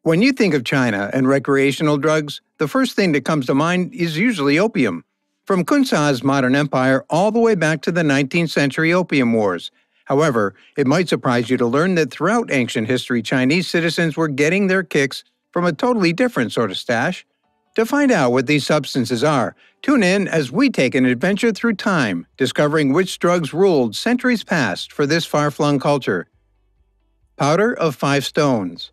When you think of China and recreational drugs, the first thing that comes to mind is usually opium. From Khun Sa's modern empire all the way back to the 19th century Opium Wars. However, it might surprise you to learn that throughout ancient history, Chinese citizens were getting their kicks from a totally different sort of stash. To find out what these substances are, tune in as we take an adventure through time, discovering which drugs ruled centuries past for this far-flung culture. Powder of 5 stones.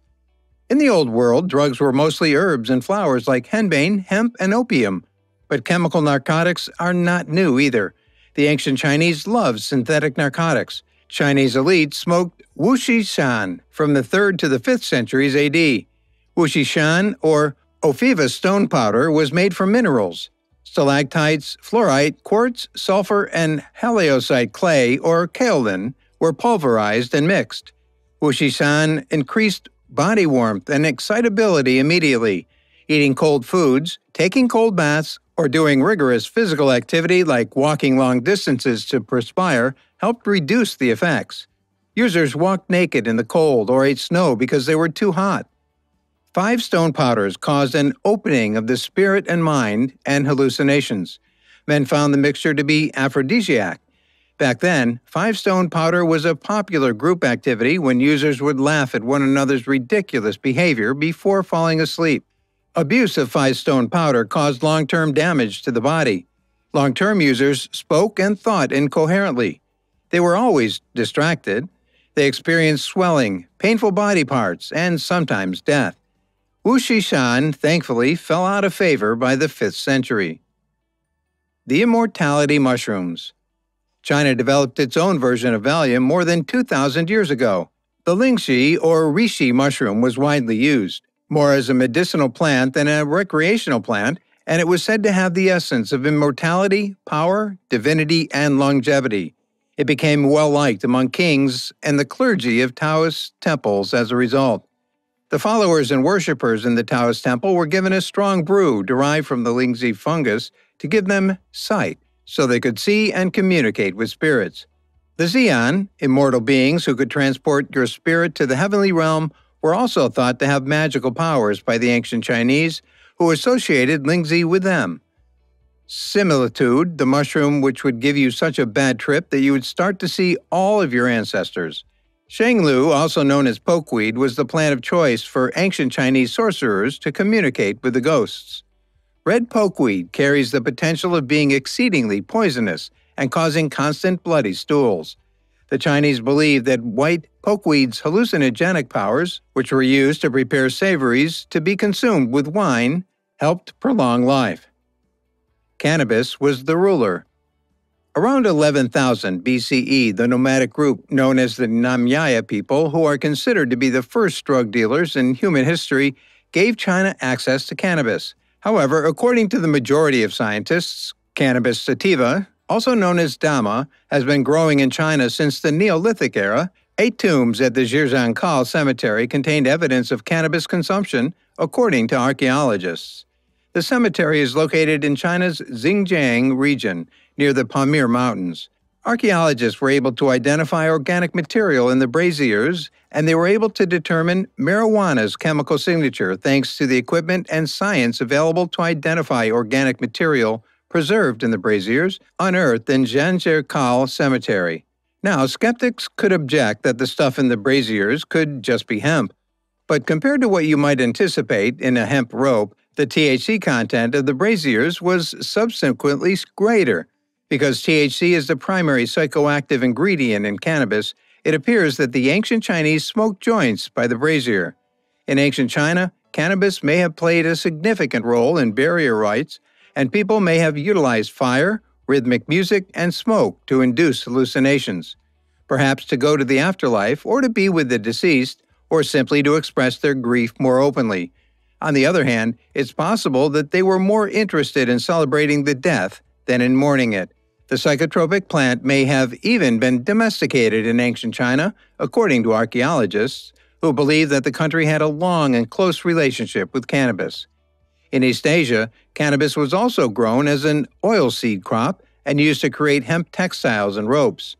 In the old world, drugs were mostly herbs and flowers like henbane, hemp, and opium. But chemical narcotics are not new either. The ancient Chinese loved synthetic narcotics. Chinese elites smoked wuxishan from the 3rd to the 5th centuries AD. Wuxishan, or Ophiva stone powder, was made from minerals: stalactites, fluorite, quartz, sulfur, and halloysite clay, or kaolin, were pulverized and mixed. Wuxishan increased body warmth and excitability immediately. Eating cold foods, taking cold baths, or doing rigorous physical activity like walking long distances to perspire helped reduce the effects. Users walked naked in the cold or ate snow because they were too hot. 5 stone powders caused an opening of the spirit and mind and hallucinations. Men found the mixture to be aphrodisiac. Back then, 5 stone powder was a popular group activity when users would laugh at one another's ridiculous behavior before falling asleep. Abuse of 5 stone powder caused long-term damage to the body. Long-term users spoke and thought incoherently. They were always distracted. They experienced swelling, painful body parts, and sometimes death. Wuxishan, thankfully, fell out of favor by the 5th century. The Immortality Mushrooms. China developed its own version of Valium more than 2,000 years ago. The lingxi, or reishi mushroom, was widely used, more as a medicinal plant than a recreational plant, and it was said to have the essence of immortality, power, divinity, and longevity. It became well-liked among kings and the clergy of Taoist temples as a result. The followers and worshippers in the Taoist temple were given a strong brew derived from the lingxi fungus to give them sight, so they could see and communicate with spirits. The Xian, immortal beings who could transport your spirit to the heavenly realm, were also thought to have magical powers by the ancient Chinese, who associated lingxi with them. Similitude, the mushroom which would give you such a bad trip that you would start to see all of your ancestors. Shenglu, also known as pokeweed, was the plant of choice for ancient Chinese sorcerers to communicate with the ghosts. Red pokeweed carries the potential of being exceedingly poisonous and causing constant bloody stools. The Chinese believed that white pokeweed's hallucinogenic powers, which were used to prepare savories to be consumed with wine, helped prolong life. Cannabis was the ruler. Around 11,000 BCE, the nomadic group known as the Namyaya people, who are considered to be the first drug dealers in human history, gave China access to cannabis. However, according to the majority of scientists, cannabis sativa, also known as dama, has been growing in China since the Neolithic era. 8 tombs at the Zhizhankal cemetery contained evidence of cannabis consumption, according to archaeologists. The cemetery is located in China's Xinjiang region, near the Pamir Mountains. Archaeologists were able to identify organic material in the braziers, and they were able to determine marijuana's chemical signature thanks to the equipment and science available to identify organic material preserved in the braziers unearthed in Zhangjiakou Cemetery. Now, skeptics could object that the stuff in the braziers could just be hemp. But compared to what you might anticipate in a hemp rope, the THC content of the braziers was subsequently greater. Because THC is the primary psychoactive ingredient in cannabis, it appears that the ancient Chinese smoked joints by the brazier. In ancient China, cannabis may have played a significant role in burial rites, and people may have utilized fire, rhythmic music, and smoke to induce hallucinations, perhaps to go to the afterlife or to be with the deceased, or simply to express their grief more openly. On the other hand, it's possible that they were more interested in celebrating the death than in mourning it. The psychotropic plant may have even been domesticated in ancient China, according to archaeologists, who believe that the country had a long and close relationship with cannabis. In East Asia, cannabis was also grown as an oilseed crop and used to create hemp textiles and ropes.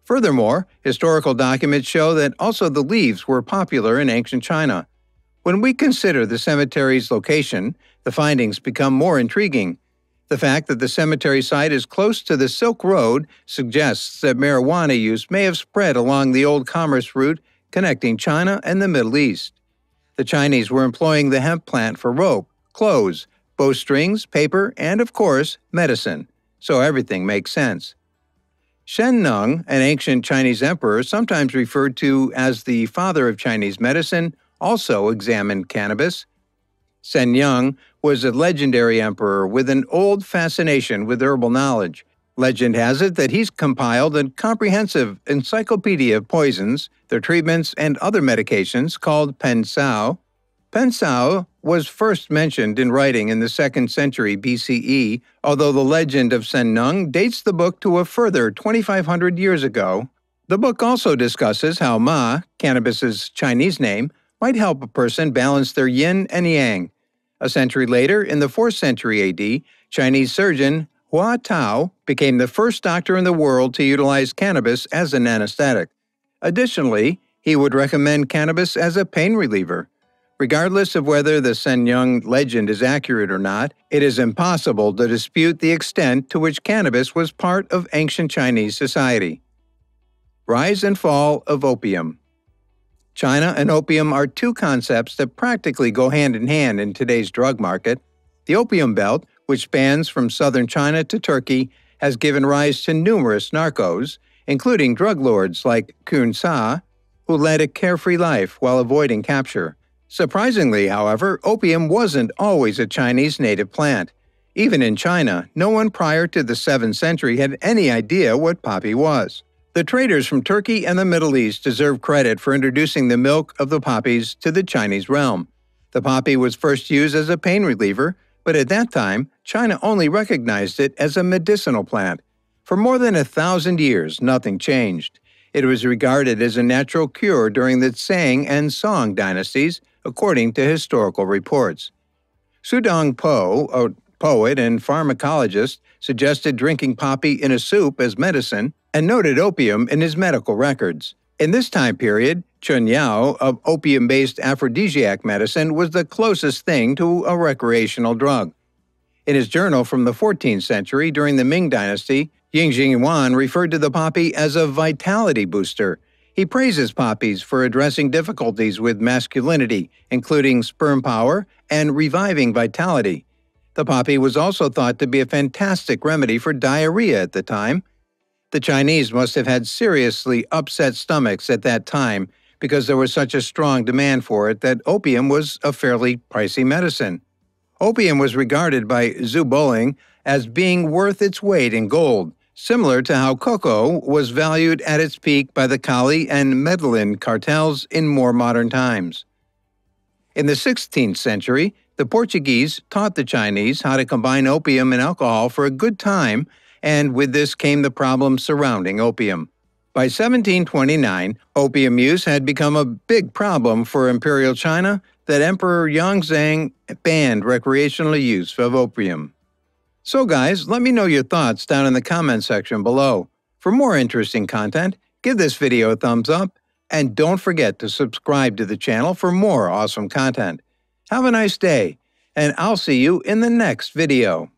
Furthermore, historical documents show that also the leaves were popular in ancient China. When we consider the cemetery's location, the findings become more intriguing. The fact that the cemetery site is close to the Silk Road suggests that marijuana use may have spread along the old commerce route connecting China and the Middle East. The Chinese were employing the hemp plant for rope, clothes, bowstrings, paper, and, of course, medicine. So everything makes sense. Shen Nung, an ancient Chinese emperor sometimes referred to as the father of Chinese medicine, also examined cannabis. Shen Nung was a legendary emperor with an old fascination with herbal knowledge. Legend has it that he's compiled a comprehensive encyclopedia of poisons, their treatments, and other medications called Pen Sao. Pen Sao was first mentioned in writing in the 2nd century BCE, although the legend of Shen Nung dates the book to a further 2,500 years ago. The book also discusses how Ma, cannabis's Chinese name, might help a person balance their yin and yang. A century later, in the 4th century AD, Chinese surgeon Hua Tao became the first doctor in the world to utilize cannabis as an anesthetic. Additionally, he would recommend cannabis as a pain reliever. Regardless of whether the Shen Nung legend is accurate or not, it is impossible to dispute the extent to which cannabis was part of ancient Chinese society. Rise and fall of opium. China and opium are two concepts that practically go hand in hand in today's drug market. The opium belt, which spans from southern China to Turkey, has given rise to numerous narcos, including drug lords like Khun Sa, who led a carefree life while avoiding capture. Surprisingly, however, opium wasn't always a Chinese native plant. Even in China, no one prior to the 7th century had any idea what poppy was. The traders from Turkey and the Middle East deserve credit for introducing the milk of the poppies to the Chinese realm. The poppy was first used as a pain reliever, but at that time, China only recognized it as a medicinal plant. For more than 1,000 years, nothing changed. It was regarded as a natural cure during the Tsang and Song dynasties, according to historical reports. Sudong Po, a poet and pharmacologist, suggested drinking poppy in a soup as medicine and noted opium in his medical records. In this time period, Chun Yao, of opium-based aphrodisiac medicine, was the closest thing to a recreational drug. In his journal from the 14th century during the Ming Dynasty, Ying Jingyuan referred to the poppy as a vitality booster. He praises poppies for addressing difficulties with masculinity, including sperm power and reviving vitality. The poppy was also thought to be a fantastic remedy for diarrhea at the time. The Chinese must have had seriously upset stomachs at that time because there was such a strong demand for it that opium was a fairly pricey medicine. Opium was regarded by Zhu Boling as being worth its weight in gold, similar to how cocoa was valued at its peak by the Cali and Medellin cartels in more modern times. In the 16th century, the Portuguese taught the Chinese how to combine opium and alcohol for a good time, and with this came the problems surrounding opium. By 1729, opium use had become a big problem for Imperial China that Emperor Yongzheng banned recreational use of opium. So guys, let me know your thoughts down in the comment section below. For more interesting content, give this video a thumbs up, and don't forget to subscribe to the channel for more awesome content. Have a nice day, and I'll see you in the next video.